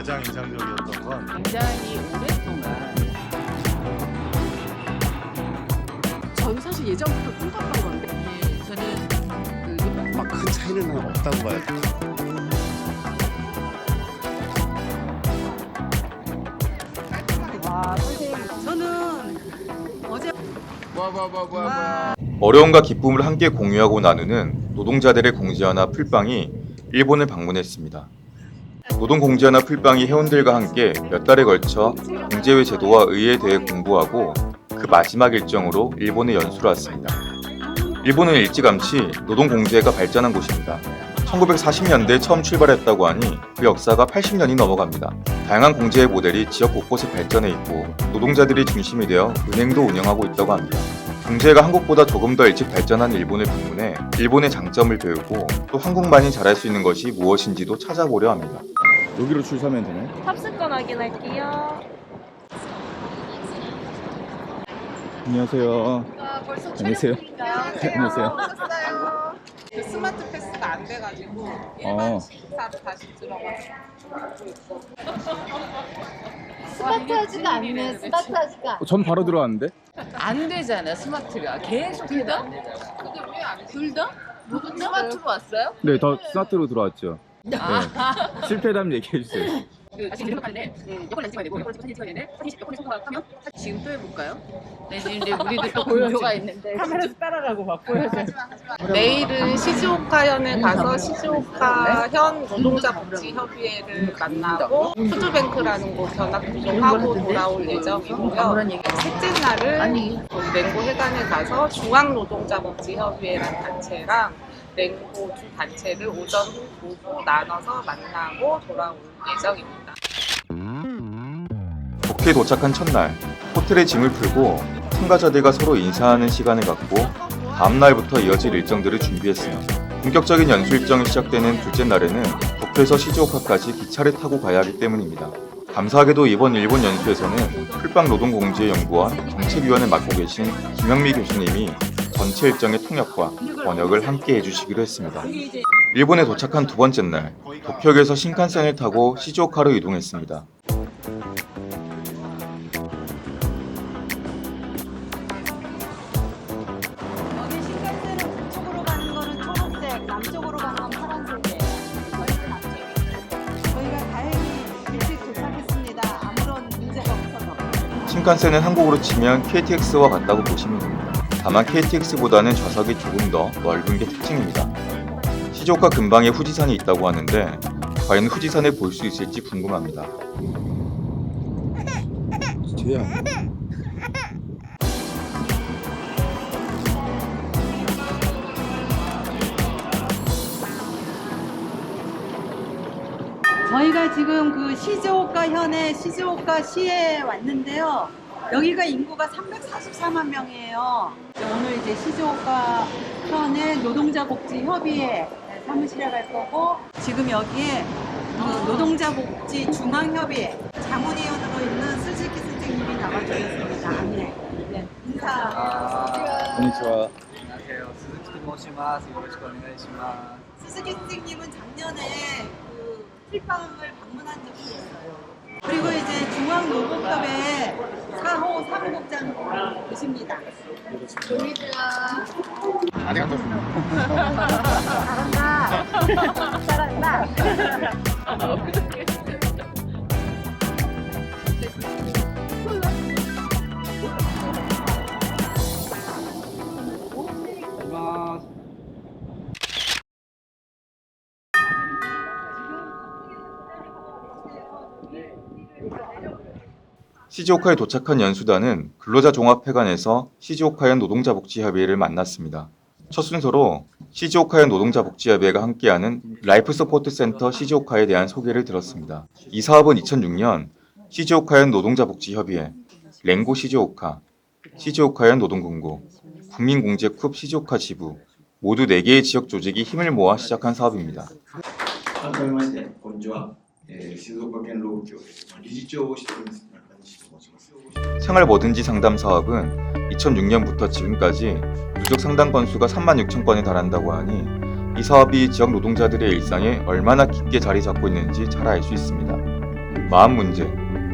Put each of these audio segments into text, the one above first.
가장 인상적이었던 건 굉장히 오랫동안 저는 사실 예전부터 꿈꿨던 건데 저는 막 큰 차이는 없다고 봐요. 와 선생님 저는 어제 어려움과 기쁨을 함께 공유하고 나누는 노동자들의 공지하나 풀빵이 일본을 방문했습니다. 노동공지하나 풀빵이 회원들과 함께 몇 달에 걸쳐 공제회 제도와 의회에 대해 공부하고 그 마지막 일정으로 일본에 연수를 왔습니다. 일본은 일찌감치 노동공제회가 발전한 곳입니다. 1940년대에 처음 출발했다고 하니 그 역사가 80년이 넘어갑니다. 다양한 공제회 모델이 지역 곳곳에 발전해 있고 노동자들이 중심이 되어 은행도 운영하고 있다고 합니다. 공제회가 한국보다 조금 더 일찍 발전한 일본을 방문해 일본의 장점을 배우고 또 한국만이 잘할 수 있는 것이 무엇인지도 찾아보려 합니다. 여기로 줄 서면 되나요? 탑승권 확인할게요. 안녕하세요. 벌써 안녕하세요. 안녕하세요. 그 스마트 패스가 안 돼가지고 어. 식사로 다시 들어갔어요. 스마트하지가 않네. 스마트하지가. 전 바로 들어왔는데? 안 되잖아 스마트가 계속 해다? 둘 다? 모두 스마트로 왔어요? 네, 더 스마트로 들어왔죠. 아, 실패담 얘기해 주세요. 지금 생각하는데 요걸 찍어야 되고 요걸 찍어야 되는데 사진 요걸 생각하면 지금 또 해볼까요? 네, 이제 우리도 또 공조가 있는데 카메라에서 따라가고 막 보여줘. 내일은 시즈오카현에 가서 시즈오카 현 노동자복지협의회를 만나고 푸드뱅크라는 곳 견학 구성하고 돌아올 예정이고요. 셋째 날은 랭고 회관에 가서 중앙노동자복지협의회라는 단체랑 랭고 두 단체를 오전, 오후 나눠서 만나고 돌아올 예정입니다. 도쿄에 도착한 첫날, 호텔에 짐을 풀고 참가자들과 서로 인사하는 시간을 갖고 다음 날부터 이어질 일정들을 준비했어요. 본격적인 연수 일정이 시작되는 둘째 날에는 도쿄에서 시즈오카까지 기차를 타고 가야 하기 때문입니다. 감사하게도 이번 일본 연수에서는 풀빵 노동공지회 연구원 정책위원을 맡고 계신 김영미 교수님이 전체 일정의 통역과 번역을 함께 해주시기로 했습니다. 일본에 도착한 두 번째 날, 도쿄역에서 신칸센을 타고 시즈오카로 이동했습니다. 여기 신칸센은 북쪽으로 가는 거는 초록색, 남쪽으로 가는 건 파란색이에요. 저희는 남쪽이에요. 저희가 다행히 일찍 도착했습니다. 아무런 문제가 없어서. 신칸센은 한국으로 치면 KTX와 같다고 보시면 됩니다. 다만 KTX보다는 좌석이 조금 더 넓은 게 특징입니다. 시즈오카 근방에 후지산이 있다고 하는데 과연 후지산을 볼 수 있을지 궁금합니다. 쟤야. 저희가 지금 그 시즈오카 현의 시즈오카 시에 왔는데요. 여기가 인구가 344만 명이에요. 오늘 이제 시즈오카 현의 노동자복지협의회 사무실에 갈 거고, 지금 여기에 그 노동자복지 중앙협의회 자문위원으로 있는 스즈키 선생님이 나와주셨습니다. 네. 네. 인사. 안녕하세요. 안녕하세요. 스즈키と申します。よろしくお願いします。 스즈키 선생님은 작년에 그 풀빵을 방문한 적이 있어요. 그리고 이제 중앙노동협의 4호 사무국장 되십니다. 잘한다. 시즈오카에 도착한 연수단은 근로자 종합회관에서 시즈오카현 노동자복지협의회를 만났습니다. 첫 순서로 시즈오카현 노동자복지협의회가 함께하는 라이프 서포트 센터 시즈오카에 대한 소개를 들었습니다. 이 사업은 2006년 시즈오카현 노동자복지협의회, 랭고 시즈오카, 시즈오카현 노동공고, 국민공제쿱 시즈오카 지부 모두 4개의 지역 조직이 힘을 모아 시작한 사업입니다. 改めまして、こんにちは。静岡県労務協理事長をしております中西と申します。 생활 뭐든지 상담 사업은 2006년부터 지금까지 누적 상담 건수가 36,000건에 달한다고 하니 이 사업이 지역 노동자들의 일상에 얼마나 깊게 자리 잡고 있는지 잘 알 수 있습니다. 마음 문제,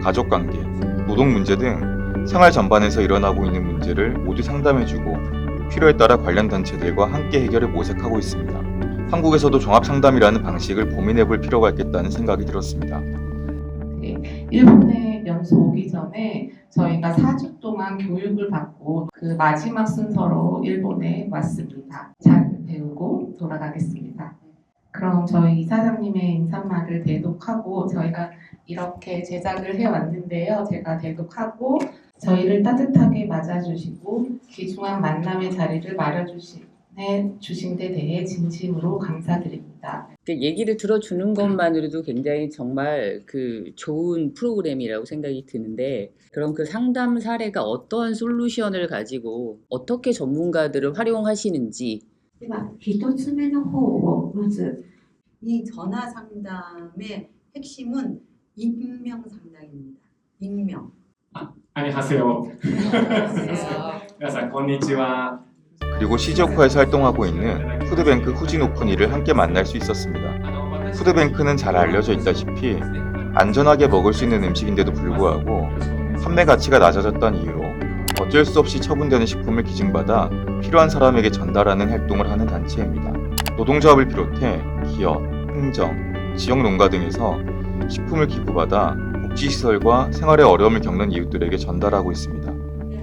가족 관계, 노동 문제 등 생활 전반에서 일어나고 있는 문제를 모두 상담해주고 필요에 따라 관련 단체들과 함께 해결을 모색하고 있습니다. 한국에서도 종합상담이라는 방식을 고민해볼 필요가 있겠다는 생각이 들었습니다. 일본에 연수 오기 전에 저희가 4주 동안 교육을 받고 그 마지막 순서로 일본에 왔습니다. 잘 배우고 돌아가겠습니다. 그럼 저희 이사장님의 인사말을 대독하고 저희가 이렇게 제작을 해왔는데요. 제가 대독하고 저희를 따뜻하게 맞아주시고 귀중한 만남의 자리를 마련해주신 데 대해 진심으로 감사드립니다. 얘기를 들어주는 것만으로도 굉장히 정말 그 좋은 프로그램이라고 생각이 드는데, 그럼 그 상담 사례가 어떠한 솔루션을 가지고 어떻게 전문가들을 활용하시는지. では一つ目の方をまず 이 전화 상담의 핵심은 익명 상담입니다. 익명. 안녕하세요.皆さんこんにちは. 그리고 시즈오카에서 활동하고 있는 푸드뱅크 후진 오코니를 함께 만날 수 있었습니다. 푸드뱅크는 잘 알려져 있다시피 안전하게 먹을 수 있는 음식인데도 불구하고 판매 가치가 낮아졌다는 이유로 어쩔 수 없이 처분되는 식품을 기증받아 필요한 사람에게 전달하는 활동을 하는 단체입니다. 노동조합을 비롯해 기업, 행정, 지역 농가 등에서 식품을 기부받아 복지시설과 생활에 어려움을 겪는 이웃들에게 전달하고 있습니다.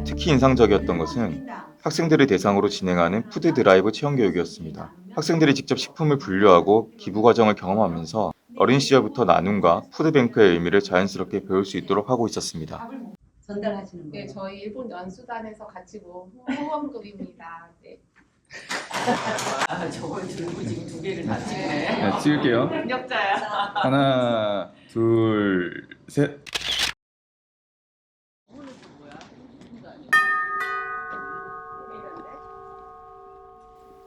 특히 인상적이었던 것은 학생들을 대상으로 진행하는 푸드 드라이브 체험 교육이었습니다. 학생들이 직접 식품을 분류하고 기부 과정을 경험하면서 어린 시절부터 나눔과 푸드뱅크의 의미를 자연스럽게 배울 수 있도록 하고 있었습니다. 전달하시는 네, 거예요. 저희 일본 연수단에서 같이 모은 후원금입니다. 네. 저걸 들고 지금 2개를 다 찍네. 네, 찍을게요. 능력자야. 하나, 둘, 셋.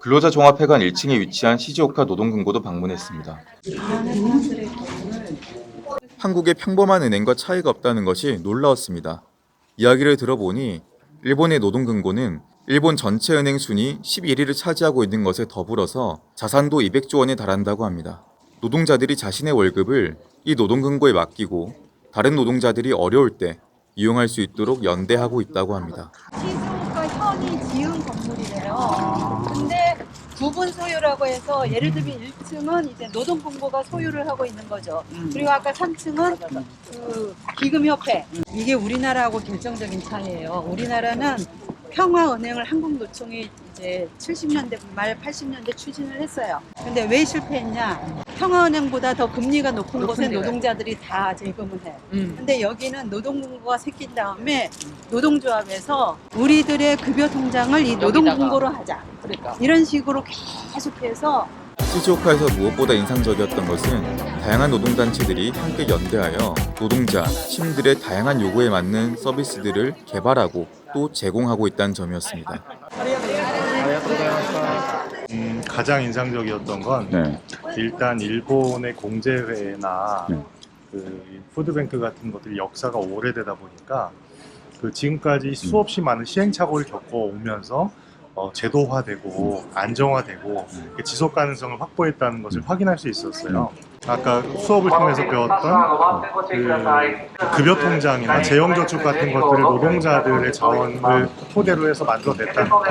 근로자 종합회관 1층에 위치한 시즈오카 노동금고도 방문했습니다. 한국의 평범한 은행과 차이가 없다는 것이 놀라웠습니다. 이야기를 들어보니 일본의 노동금고는 일본 전체 은행 순위 11위를 차지하고 있는 것에 더불어서 자산도 200조 원에 달한다고 합니다. 노동자들이 자신의 월급을 이 노동금고에 맡기고 다른 노동자들이 어려울 때 이용할 수 있도록 연대하고 있다고 합니다. 시즈오카 현이 지은 건물이래요. 근데 구분 소유라고 해서 예를 들면 1층은 이제 노동본부가 소유를 하고 있는 거죠. 그리고 아까 3층은 그 기금협회. 이게 우리나라하고 결정적인 차이예요. 우리나라는 평화은행을 한국노총이 이제 70년대 말 80년대 추진을 했어요. 근데 왜 실패했냐? 평화은행보다 더 금리가 높은 곳에 노동자들이 다 재금을 해. 근데 여기는 노동금고가 생긴 다음에 노동조합에서 우리들의 급여 통장을 이 노동금고로 하자. 그러니까. 이런 식으로 계속해서 시즈오카에서 무엇보다 인상적이었던 것은 다양한 노동단체들이 함께 연대하여 노동자, 시민들의 다양한 요구에 맞는 서비스들을 개발하고 또 제공하고 있다는 점이었습니다. 가장 인상적이었던 건 일단 일본의 공제회나 그 푸드뱅크 같은 것들이 역사가 오래되다 보니까 그 지금까지 수없이 많은 시행착오를 겪어오면서 제도화되고 안정화되고 지속 가능성을 확보했다는 것을 확인할 수 있었어요. 아까 수업을 통해서 배웠던 그 급여 통장이나 재형저축 같은 것들을 노동자들의 자원을 토대로 해서 만들어냈다는 것.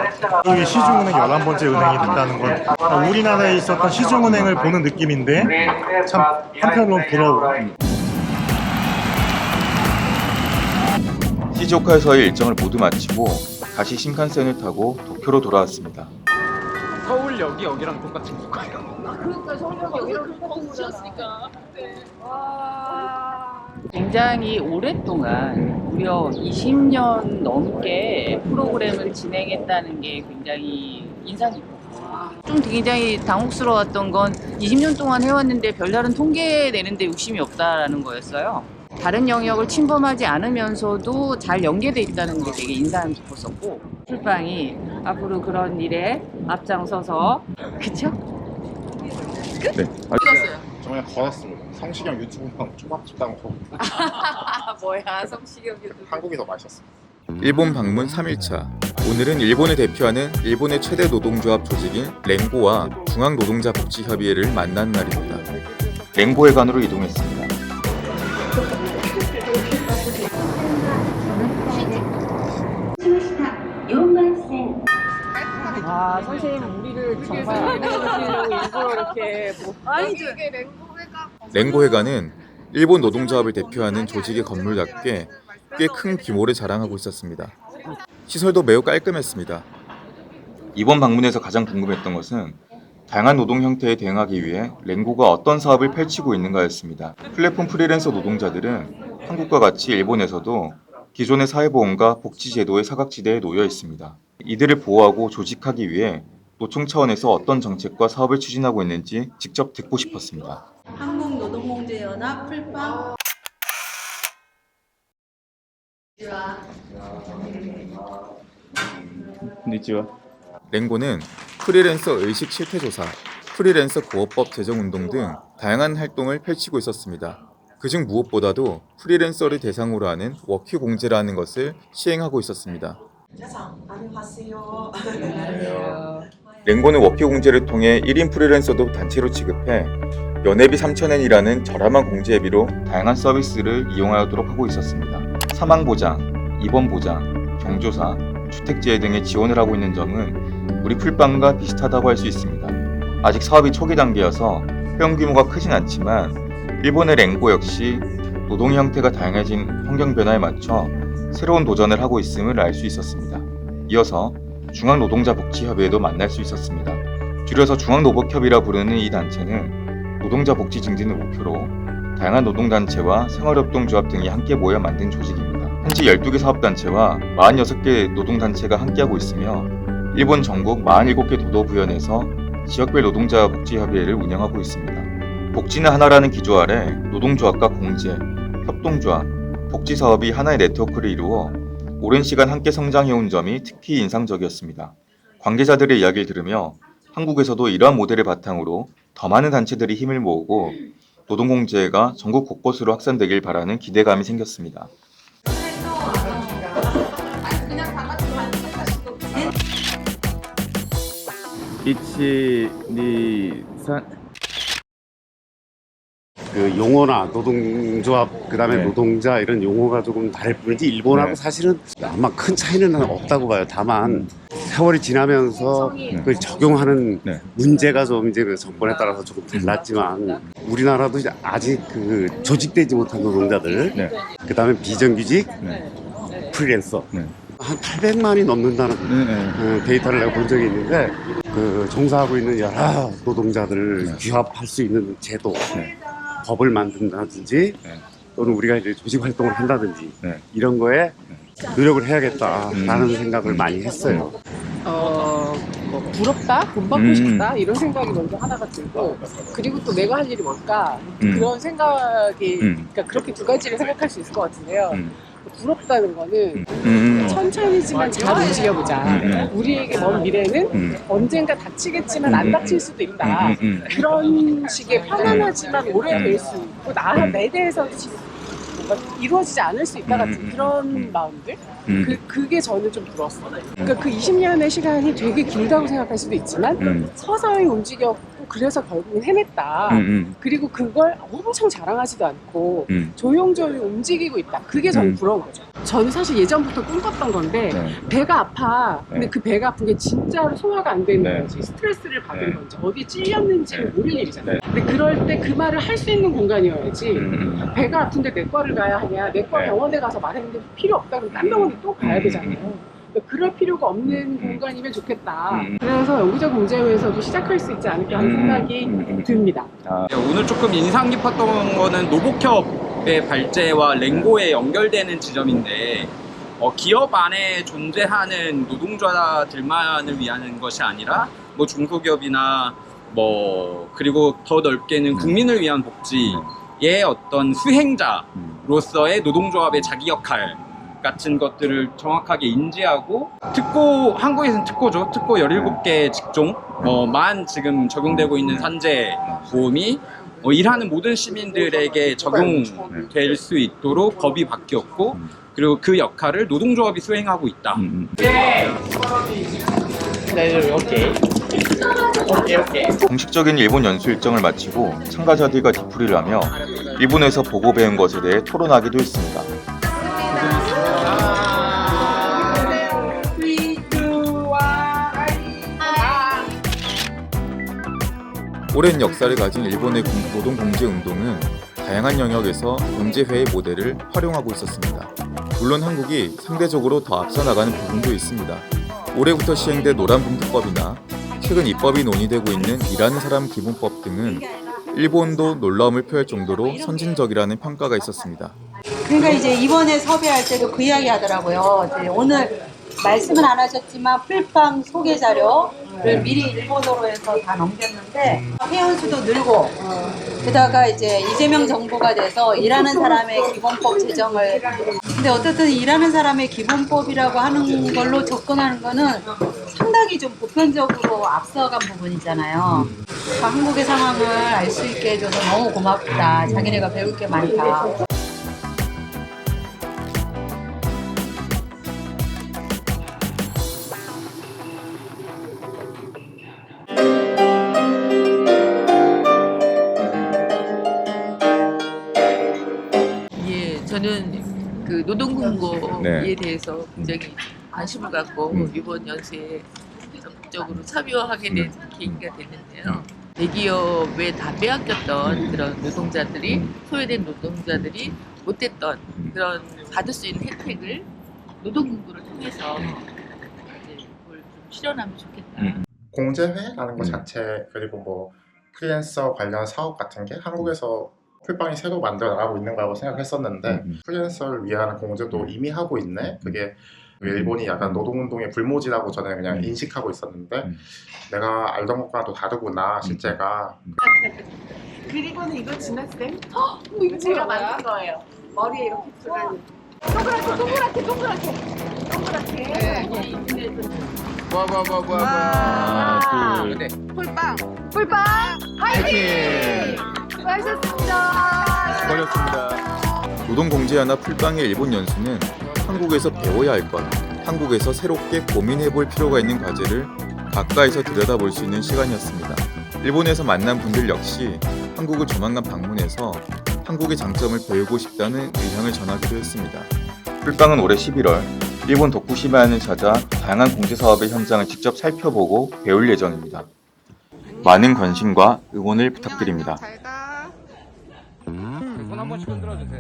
이 시중은행 11번째 은행이 됐다는 건 우리나라에 있었던 시중은행을 보는 느낌인데 참 한편으로는 부러워요. 시즈오카에서의 일정을 모두 마치고 다시 신칸센을 타고 도쿄로 돌아왔습니다. 서울역이 여기랑 똑같은 건가요? 그러니까 서울역이 여기랑 똑같은 거였으니까. 굉장히 오랫동안 무려 20년 넘게 프로그램을 진행했다는 게 굉장히 인상 깊었어요. 좀 굉장히 당혹스러웠던 건 20년 동안 해왔는데 별다른 통계 내는데 욕심이 없다라는 거였어요. 다른 영역을 침범하지 않으면서도 잘 연계돼 있다는 게 되게 인상 깊었었고, 풀빵이 앞으로 그런 일에 앞장서서, 그쵸? 끝? 네. 찍었어요. 저 그냥 걸었습니다. 성시경 유튜브방 초밥집 당고 뭐야, 성시경 유튜브. 한국이 더 맛있었어요. 일본 방문 3일차. 오늘은 일본을 대표하는 일본의 최대 노동조합 조직인 랭고와 중앙노동자복지협의회를 만난 날입니다. 랭고회관으로 이동했습니다. 아 선생님 우리를 정말 안 해주시려고 일부러 이렇게 뭐 아니죠. 랭고회관은 일본 노동조합을 대표하는 조직의 건물답게 꽤 큰 규모를 자랑하고 있었습니다. 시설도 매우 깔끔했습니다. 이번 방문에서 가장 궁금했던 것은 다양한 노동 형태에 대응하기 위해 랭고가 어떤 사업을 펼치고 있는가였습니다. 플랫폼 프리랜서 노동자들은 한국과 같이 일본에서도 기존의 사회보험과 복지제도의 사각지대에 놓여 있습니다. 이들을 보호하고 조직하기 위해 노총 차원에서 어떤 정책과 사업을 추진하고 있는지 직접 듣고 싶었습니다. 한국노동공제연합 풀빵 konnichiwa. 랭고는 프리랜서 의식 실태조사, 프리랜서 보호법 제정운동 등 다양한 활동을 펼치고 있었습니다. 그중 무엇보다도 프리랜서를 대상으로 하는 워큐 공제라는 것을 시행하고 있었습니다. 랭고는 워큐 공제를 통해 1인 프리랜서도 단체로 취급해 연회비 3,000엔이라는 저렴한 공제비로 다양한 서비스를 이용하도록 하고 있었습니다. 사망보장, 입원보장, 경조사, 주택지혜 등의 지원을 하고 있는 점은 우리 풀빵과 비슷하다고 할 수 있습니다. 아직 사업이 초기 단계여서 회원 규모가 크진 않지만 일본의 랭고 역시 노동 형태가 다양해진 환경 변화에 맞춰 새로운 도전을 하고 있음을 알 수 있었습니다. 이어서 중앙노동자복지협의회도 만날 수 있었습니다. 줄여서 중앙노복협이라 부르는 이 단체는 노동자 복지 증진을 목표로 다양한 노동단체와 생활협동조합 등이 함께 모여 만든 조직입니다. 현재 12개 사업단체와 46개 노동단체가 함께하고 있으며 일본 전국 47개 도도부현에서 지역별 노동자 복지협의회를 운영하고 있습니다. 복지는 하나라는 기조 아래 노동조합과 공제, 협동조합, 복지사업이 하나의 네트워크를 이루어 오랜 시간 함께 성장해온 점이 특히 인상적이었습니다. 관계자들의 이야기를 들으며 한국에서도 이러한 모델을 바탕으로 더 많은 단체들이 힘을 모으고 노동공제가 전국 곳곳으로 확산되길 바라는 기대감이 생겼습니다. 1, 2, 3. 그 용어나 노동조합 그다음에 노동자 이런 용어가 조금 다를 뿐이지 일본하고 사실은 아마 큰 차이는 없다고 봐요. 다만 세월이 지나면서 그걸 적용하는 문제가 좀 이제 그 정권에 따라서 조금 달랐지만 우리나라도 이제 아직 그 조직되지 못한 노동자들 그다음에 비정규직 프리랜서 한 800만이 넘는다는 데이터를 내가 본 적이 있는데 그 종사하고 있는 여러 노동자들을 규합할 수 있는 제도 법을 만든다든지 또는 우리가 이제 조직 활동을 한다든지 이런 거에 노력을 해야겠다라는 생각을 많이 했어요. 뭐 부럽다, 본받고 싶다 이런 생각이 먼저 하나가 들고 그리고 또 내가 할 일이 뭘까 그런 생각이 그러니까 그렇게 두 가지를 생각할 수 있을 것 같은데요. 부럽다는 거는 천천히지만 잘 움직여보자. 우리에게 먼 미래는 언젠가 닥치겠지만 안 닥칠 수도 있다. 그런 식의 편안하지만 오래될 수 있고 내 대해서 이루어지지 않을 수 있다 같은 그런 마음들? 그게 저는 좀 부러웠어요. 그러니까 그 20년의 시간이 되게 길다고 생각할 수도 있지만 서서히 움직였고 그래서 결국은 해냈다. 그리고 그걸 엄청 자랑하지도 않고 조용조용 움직이고 있다. 그게 저는 부러운 거죠. 저는 사실 예전부터 꿈꿨던 건데 배가 아파. 근데 그 배가 아픈 게 진짜로 소화가 안 되는 건지 스트레스를 받은 건지 어디에 찔렸는지를 모를 일이잖아요. 근데 그럴 때 그 말을 할 수 있는 공간이어야지 배가 아픈데 내과를 가야 하냐 내과 병원에 가서 말했는데 필요 없다 그러면 딴 병원에 또 가야 되잖아요. 그럴 필요가 없는 공간이면 좋겠다. 그래서 연구자 공제회에서도 시작할 수 있지 않을까 하는 생각이 듭니다. 오늘 조금 인상 깊었던 거는 노복협의 발제와 랭고에 연결되는 지점인데 기업 안에 존재하는 노동자들만을 위한 것이 아니라 뭐 중소기업이나 뭐 그리고 더 넓게는 국민을 위한 복지의 어떤 수행자로서의 노동조합의 자기 역할 같은 것들을 정확하게 인지하고 특고, 한국에서는 특고죠. 특고 17개 직종만 지금 적용되고 있는 산재 보험이 일하는 모든 시민들에게 적용될 수 있도록 법이 바뀌었고 그리고 그 역할을 노동조합이 수행하고 있다. 공식적인 일본 연수 일정을 마치고 참가자들과 뒤풀이를 하며 일본에서 보고 배운 것에 대해 토론하기도 했습니다. 오랜 역사를 가진 일본의 노동공제 운동은 다양한 영역에서 경제회의 모델을 활용하고 있었습니다. 물론 한국이 상대적으로 더 앞서 나가는 부분도 있습니다. 올해부터 시행된 노란봉투법이나 최근 입법이 논의되고 있는 일하는 사람 기본법 등은 일본도 놀라움을 표할 정도로 선진적이라는 평가가 있었습니다. 그러니까 이제 이번에 섭외할 때도 그 이야기 하더라고요. 이제 오늘 말씀은 안 하셨지만 풀빵 소개 자료를 미리 일본어로 해서 다 넘겼는데 회원수도 늘고 게다가 이제 이재명 정부가 돼서 일하는 사람의 기본법 제정을 근데 어쨌든 일하는 사람의 기본법이라고 하는 걸로 접근하는 거는 상당히 좀 보편적으로 앞서간 부분이잖아요. 한국의 상황을 알 수 있게 해줘서 너무 고맙다. 자기네가 배울 게 많다. 예, 저는 그 노동공고에 대해서 굉장히 관심을 갖고 이번 연수에 적극적으로 참여하게 된 계기가 됐는데요. 대기업에 다 빼앗겼던 그런 노동자들이 소외된 노동자들이 못했던 그런 받을 수 있는 혜택을 노동공고를 통해서 이제 그걸 좀 실현하면 좋겠다. 공제회라는 것 자체 그리고 뭐 프리랜서 관련 사업 같은 게 한국에서 풀빵이 새로 만들어 나가고 있는 거라고 생각했었는데 프리랜서를 위한 공제도 이미 하고 있네. 그게 일본이 약간 노동운동의 불모지라고 저는 그냥 인식하고 있었는데 내가 알던 것과는 또 다르구나 실제가. 그리고는 이거 진학생? 이거 제가 만든 거예요. 머리에 이렇게 들어가는 동그랗게 하나, 둘, 풀빵 화이팅! 수고하셨습니다. 수고하셨습니다. 노동공제화나 풀빵의 일본 연수는 한국에서 배워야 할 것, 한국에서 새롭게 고민해볼 필요가 있는 과제를 가까이서 들여다볼 수 있는 시간이었습니다. 일본에서 만난 분들 역시 한국을 조만간 방문해서 한국의 장점을 배우고 싶다는 의향을 전하기도 했습니다. 풀빵은 올해 11월 일본 도쿠시마현을 찾아 다양한 공제사업의 현장을 직접 살펴보고 배울 예정입니다. 많은 관심과 응원을 부탁드립니다. 손 한 번씩 흔들어 주세요.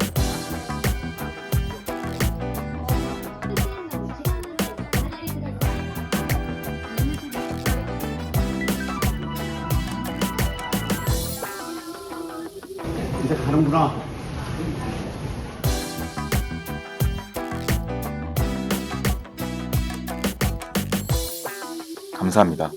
이제 가는구나. 감사합니다.